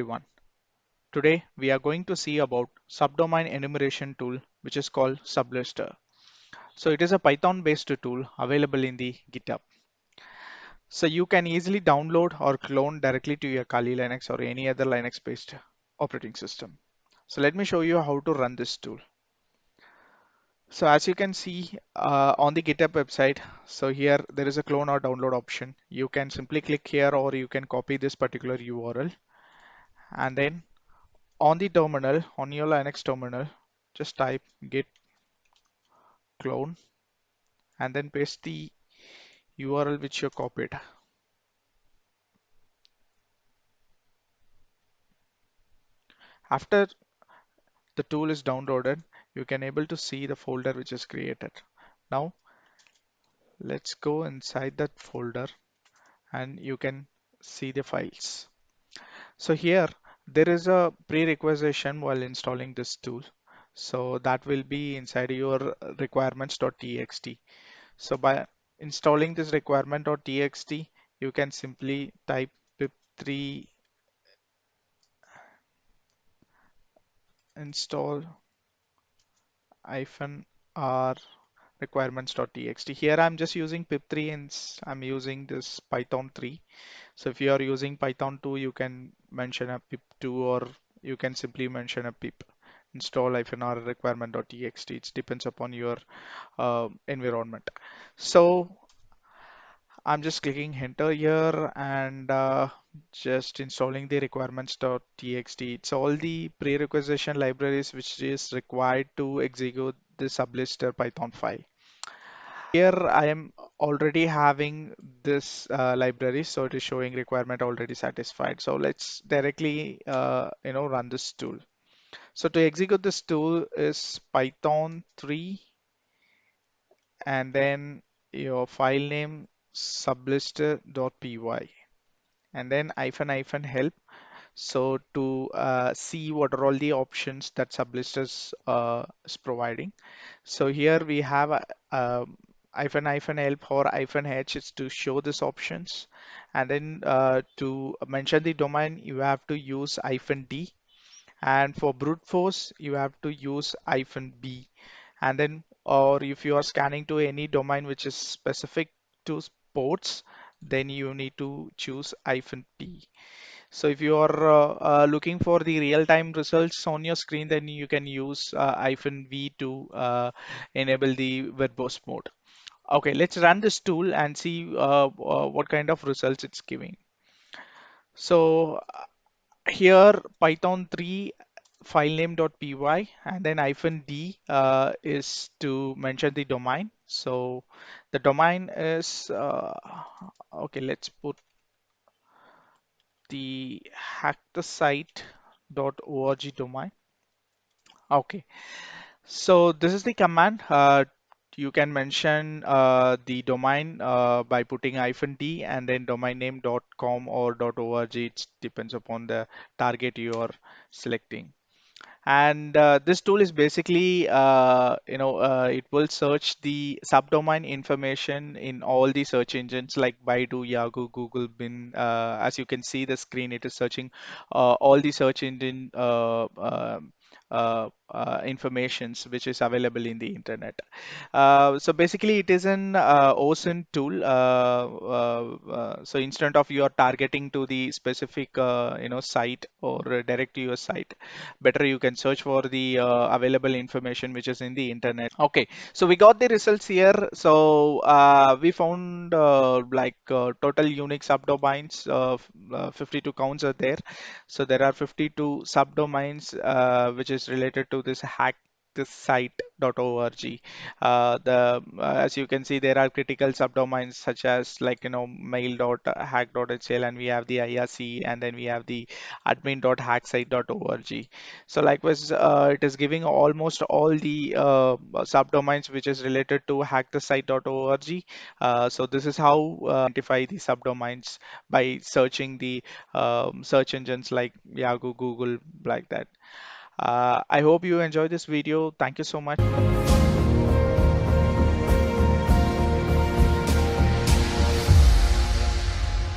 everyone. Today we are going to see about subdomain enumeration tool which is called Sublister. So it is a Python based tool available in the GitHub. So you can easily download or clone directly to your Kali Linux or any other Linux based operating system. So let me show you how to run this tool. So as you can see on the GitHub website, so here there is a clone or download option. You can simply click here or you can copy this particular URL and then on the terminal, on your Linux terminal, just type git clone and then paste the URL which you copied. After the tool is downloaded, you can able to see the folder which is created. Now let's go inside that folder and you can see the files. So here there is a prerequisition while installing this tool. So that will be inside your requirements.txt. So by installing this requirement.txt, you can simply type pip3 install -r requirements.txt. Here I'm just using pip3 and I'm using this Python 3. So if you are using Python 2, you can mention a pip2 or you can simply mention a pip install -r requirement.txt. It depends upon your environment. So I'm just clicking enter here and just installing the requirements.txt. It's all the prerequisition libraries which is required to execute the sublister Python file. Here I am already having this library, so it is showing requirement already satisfied. So let's directly run this tool. So to execute this tool is Python 3 and then your file name sublister.py and then -help. So to see what are all the options that Sublister is providing. So here we have -help or -h is to show these options. And then to mention the domain, you have to use -d. And for brute force, you have to use -b. And then, or if you are scanning to any domain which is specific to ports, then you need to choose -p. So if you are looking for the real-time results on your screen, then you can use -v to enable the verbose mode. Okay, let's run this tool and see what kind of results it's giving. So here Python 3 filename.py and then -d is to mention the domain. So the domain is okay, let's put the hackthesite.org domain. Okay, so this is the command. You can mention the domain by putting -d and then domain name.com or .org. It depends upon the target you are selecting. And this tool is basically, it will search the subdomain information in all the search engines like Baidu, Yahoo, Google, Bing. As you can see the screen, it is searching all the search engine informations which is available in the internet. So basically, it is an OSINT tool. So instead of you are targeting to the specific, site or direct to your site, better you can search for the available information which is in the internet. Okay, so we got the results here. So we found total unique subdomains of 52 counts are there. So there are 52 subdomains which is related to this hack this site.org. As you can see, there are critical subdomains such as mail.hack.hl, and we have the IRC, and then we have the admin.hacksite.org. So likewise, it is giving almost all the subdomains which is related to hackthesite.org. So this is how identify the subdomains by searching the search engines like Yahoo, Google, like that. I hope you enjoyed this video. Thank you so much.